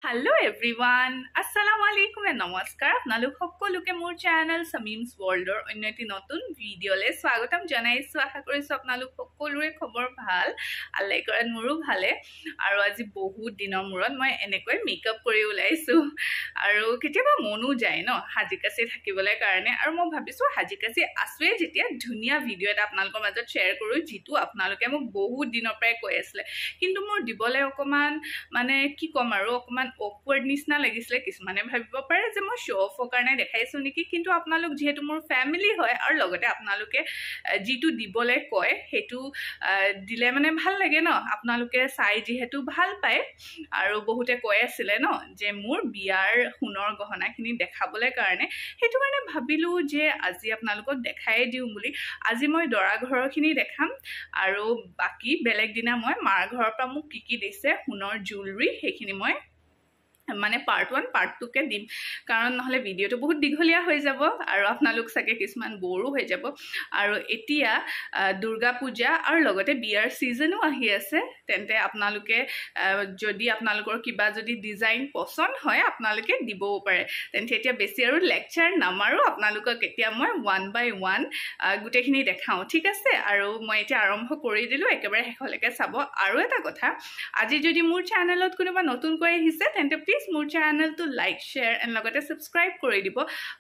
Hello everyone, Assalamu alaikum and namaskar. আপোনালোক সকলোকে মোৰ চেনেল সামিমস ওয়াৰ্ল্ডৰ অন্য এটি নতুন ভিডিঅ'লে স্বাগতম জনাইছো। আশা কৰিছো আপোনালোক সকলোৰে খবৰ ভাল, আল্লাহ কৰাত মোৰো ভালে। আৰু আজি বহুত দিনৰ মূৰত মই এনেকৈ মেকআপ কৰি ওলাইছো আৰু কেতিয়াবা মনো যায় ন হাজিকাচি থাকিবলৈ কাৰণে। আৰু মই ভাবিছো হাজিকাচি আছুৱে যেতিয়া ধুনীয়া ভিডিঅ' এটা আপোনালোকৰ মাজত শ্বেয়াৰ কৰো, যিটো আপোনালোকে মোক বহুত দিনৰ পৰাই কৈ আছিলে, কিন্তু মোৰ দিবলৈ অকমান মানে কি কম আৰু অকমান awkward নিচিনা লাগিছিলে। কিছুমানে ভাবিব পাৰে যে মই শ্ব' অফৰ কাৰণে দেখাইছো নেকি, কিন্তু আপোনালোক যিহেতু মোৰ ফেমিলি হয় আৰু লগতে আপোনালোকে যিটো দিবলৈ কয় সেইটো দিলে মানে ভাল লাগে ন, আপোনালোকে চাই যিহেতু ভাল পায়। আৰু বহুতে কৈ আছিলে ন যে মোৰ বিয়াৰ সোণৰ গহনাখিনি দেখাবলৈ কাৰণে, সেইটো কাৰণে ভাবিলো যে আজি আপোনালোকক দেখাই দিওঁ বুলি। আজি মই দৰা ঘৰৰখিনি দেখাম আৰু বাকি বেলেগ দিনা মই মাৰ ঘৰৰ পৰা মোক কি দিছে সোণৰ জুৱেলাৰী সেইখিনি মই মানে পাৰ্ট 1 পাৰ্ট 2 কে দিম, কাৰণ নহলে ভিডিঅটো বহুত দীঘলীয়া হৈ যাব আৰু আপোনালোক চাগে কিছুমান বৰো হৈ যাব। আৰু এতিয়া দুৰ্গা পূজা আৰু লগতে বিয়াৰ সিজনো আহি আছে, তেন্তে আপোনালোকে যদি আপোনালোকৰ কিবা যদি ডিজাইন পছন্দ হয় আপোনালোকে দিবও পাৰে। তেন্তে এতিয়া বেছি আৰু লেকচাৰ নামাৰো, আপোনালোকক এতিয়া মই 1 by 1 গোটেইখিনি দেখাও, ঠিক আছে? আৰু মই এতিয়া আৰম্ভ কৰি দিলো, একেবাৰে শেষলৈকে চাব। আৰু এটা কথা, আজি যদি মোৰ চেনেলত কোনোবা নতুনকৈ আহিছে তেন্তে প্লিজ মোৰ চেনেলটো লাইক শ্বেয়াৰ এণ্ড লগতে ছাবস্ক্ৰাইব কৰি দিব।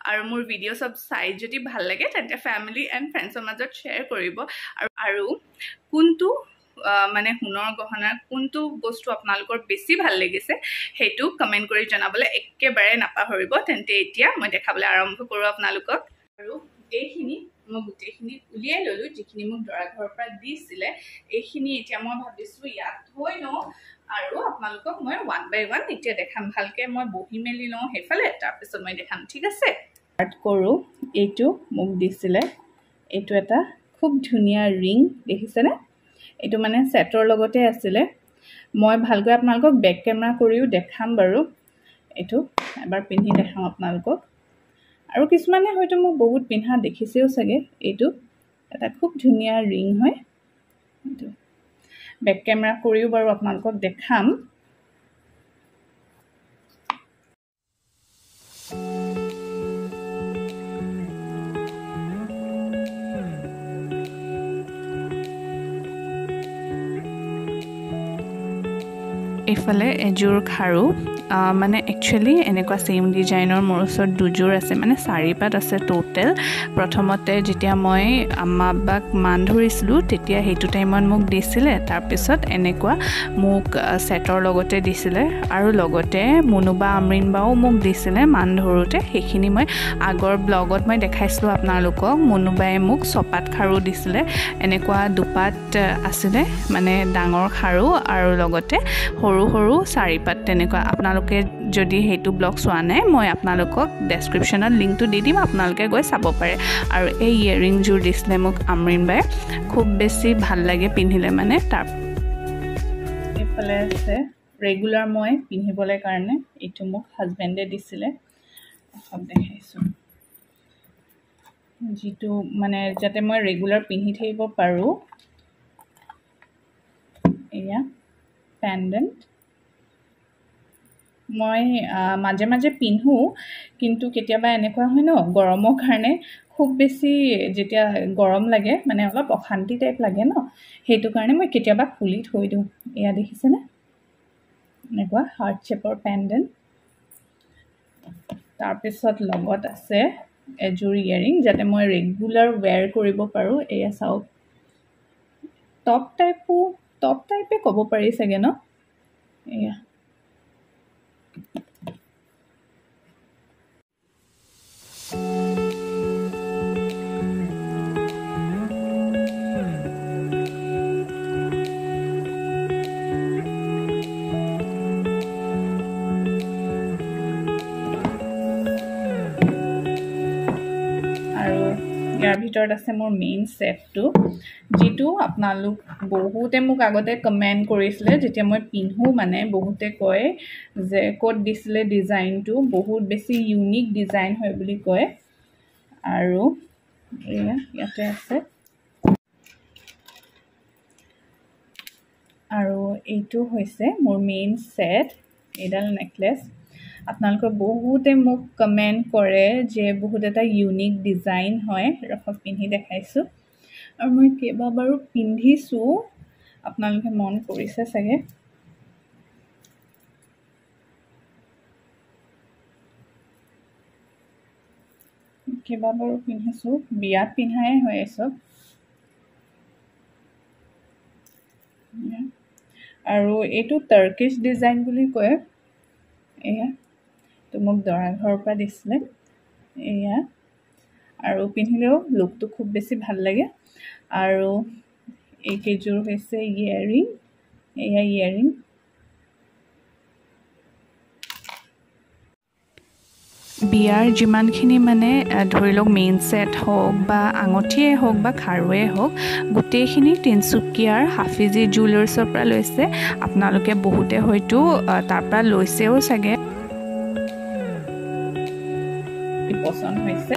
আৰু মোৰ ভিডিঅ' সব চাই যদি ভাল লাগে তেন্তে ফেমিলি এণ্ড ফ্ৰেণ্ডছৰ মাজত শ্বেয়াৰ কৰিব। আৰু কোনটো মানে সোণৰ গহনাৰ কোনটো বস্তু আপোনালোকৰ বেছি ভাল লাগিছে সেইটো কমেণ্ট কৰি জনাবলৈ একেবাৰে নাপাহৰিব। তেন্তে এতিয়া মই দেখাবলৈ আৰম্ভ কৰোঁ আপোনালোকক। আৰু এইখিনি মই গোটেইখিনি উলিয়াই ল'লো, যিখিনি মোক দৰা ঘৰৰ পৰা দিছিলে। এইখিনি এতিয়া মই ভাবিছোঁ ইয়াত থৈ লওঁ আৰু আপোনালোকক মই 1 by 1 এতিয়া দেখাম। ভালকৈ মই বহি মেলি লওঁ সেইফালে, তাৰপিছত মই দেখাম, ঠিক আছে? ষ্টাৰ্ট কৰোঁ। এইটো মোক দিছিলে, এইটো এটা খুব ধুনীয়া ৰিং, দেখিছেনে? এইটো মানে ছেটৰ লগতে আছিলে। মই ভালকৈ আপোনালোকক বেক কেমেৰা কৰিও দেখাম বাৰু। এইটো এবাৰ পিন্ধি দেখাম আপোনালোকক। আৰু কিছুমানে হয়তো মোক বহুত পিন্ধা দেখিছেও চাগে। এইটো এটা খুব ধুনীয়া ৰিং হয়। এইটো বেক কেমেৰা কৰিও বাৰু আপোনালোকক দেখাম। এইফালে এযোৰ খাৰু, মানে একচুৱেলি এনেকুৱা ছেইম ডিজাইনৰ মোৰ ওচৰত দুযোৰ আছে, মানে 4 পাত আছে টোটেল। প্ৰথমতে যেতিয়া মই আম্মা আব্বাক মান ধৰিছিলোঁ তেতিয়া সেইটো টাইমত মোক দিছিলে, তাৰপিছত এনেকুৱা মোক ছেটৰ লগতে দিছিলে। আৰু লগতে মুনুবা আমৰিন বাও মোক দিছিলে মান ধৰোঁতে। সেইখিনি মই আগৰ ব্লগত মই দেখাইছিলোঁ আপোনালোকক। মুনুবাই মোক চপাত খাৰু দিছিলে, এনেকুৱা দুপাত আছিলে, মানে ডাঙৰ খাৰু আৰু লগতে সৰু সৰু 4 পাত তেনেকুৱা। আপোনালোকে যদি সেইটো ব্লগ চোৱা নাই মই আপোনালোকক ডেছক্ৰিপশ্যনত লিংকটো দি দিম, আপোনালোকে গৈ চাব পাৰে। আৰু এই ইয়েৰিংযোৰ দিছিলে মোক আমৰিন বাই, খুব বেছি ভাল লাগে পিন্ধিলে মানে। তাৰ এইফালে আছে ৰেগুলাৰ মই পিন্ধিবলৈ কাৰণে, এইটো মোক হাজবেণ্ডে দিছিলে, সব দেখাইছোঁ, যিটো মানে যাতে মই ৰেগুলাৰ পিন্ধি থাকিব পাৰোঁ। এয়া পেণ্ডেণ্ট মই মাজে মাজে পিন্ধোঁ, কিন্তু কেতিয়াবা এনেকুৱা হয় ন গৰমৰ কাৰণে, খুব বেছি যেতিয়া গৰম লাগে মানে অলপ অশান্তি টাইপ লাগে ন, সেইটো কাৰণে মই কেতিয়াবা খুলি থৈ দিওঁ। এয়া দেখিছেনে, এনেকুৱা হাৰ্ট শ্বেপৰ পেণ্ডেণ্ট। তাৰপিছত লগত আছে এযোৰ ইয়েৰিং, যাতে মই ৰেগুলাৰ ৱেৰ কৰিব পাৰোঁ। এয়া চাওক, টপ টাইপে ক'ব পাৰি চাগে ন। এয়া ইয়াৰ ভিতৰত আছে মোৰ মেইন ছেটটো, যিটো আপোনালোক বহুতে মোক আগতে কমেণ্ট কৰিছিলে যেতিয়া মই পিন্ধোঁ, মানে বহুতে কয় যে ক'ত দিছিলে ডিজাইনটো, বহুত বেছি ইউনিক ডিজাইন হয় বুলি কয়। আৰু ইয়াতে আছে, আৰু এইটো হৈছে মোৰ মেইন ছেট। এইডাল নেকলেছ আপোনালোকে বহুতে মোক কমেন্ট কৰে যে বহুত এটা ইউনিক ডিজাইন হয় ৰখক পিন্ধি দেখাইছো আৰু মই কেইবাবাৰো পিন্ধিছো আপোনালোকে মন কৰিছে চাগে কেইবাবাৰো পিন্ধিছো বিয়াত পিন্ধাই হৈ আছে আৰু এইটো টাৰ্কিশ ডিজাইন বুলি কয় এয়া তো মোক দৰা ঘৰৰ পৰা দিছিলে এয়া আৰু পিন্ধিলেও লুকটো খুব বেছি ভাল লাগে আৰু এই কেজোৰ হৈছে ইয়াৰিং এয়া ইয়াৰিং বিয়াৰ যিমানখিনি মানে ধৰি লওক মেইন সেট হোক বা আঙঠিয়ে হোক বা খাৰুৱে হোক গোটেইখিনি তিনসুকিয়াৰ হাফিজি জুৱেলাৰ্ছৰ পৰা লৈছে আপোনালোকে বহুতে হয়তো তাৰ পৰা লৈছেও চাগে পছন্দ হৈছে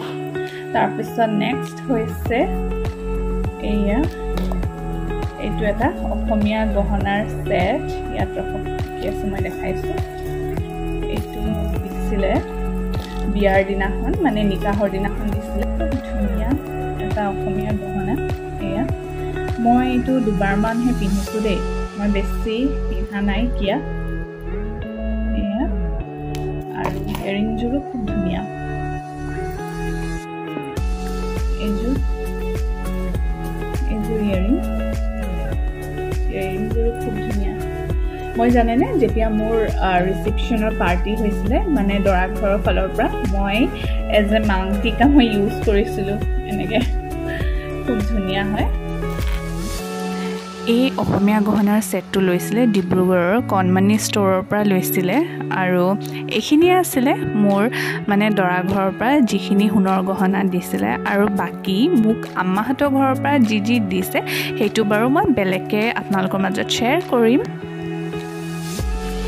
তাৰ পিছত নেক্সট হৈছে এয়া এইটো এটা অসমীয়া গহনাৰ সেট ইয়াত ৰখক কি আছে মই দেখাইছো এইটো দিছিলে বিয়াৰ দিনাখন মানে নিকাহৰ দিনাখন দিছিলে ধুনীয়া এটা অসমীয়া গহনা এয়া মই এইটো দুবাৰমানহে পিন্ধিছো দেই মই বেছি পিন্ধা নাই কিয়া এয়া আৰু ইয়াৰিংযোৰো খুব ধুনীয়া এইযোৰ ইয়াৰিংযোৰো খুব ধুনীয়া মই জানেনে যেতিয়া মোৰ ৰিসেপশনৰ পাৰ্টি হৈছিলে মানে দৰা ঘৰৰ ফালৰ পৰা মই এজ এ মাংটিকা মই ইউজ কৰিছিলো এনেকে খুব ধুনীয়া হয় এই অসমীয়া গহনাৰ সেটটো লৈছিলে ডিব্ৰুগড়ৰ কণমানি ষ্টৰৰ পৰা লৈছিলে আৰু এইখিনি আছিলে মোৰ মানে দৰা ঘৰৰ পৰা যিখিনি সোণৰ গহনা দিছিলে আৰু বাকি মোক আম্মাহঁতৰ ঘৰৰ পৰা যি দিছে সেইটো বাৰু মই বেলেগকে আপোনালোকৰ মাজত শ্বেয়াৰ কৰিম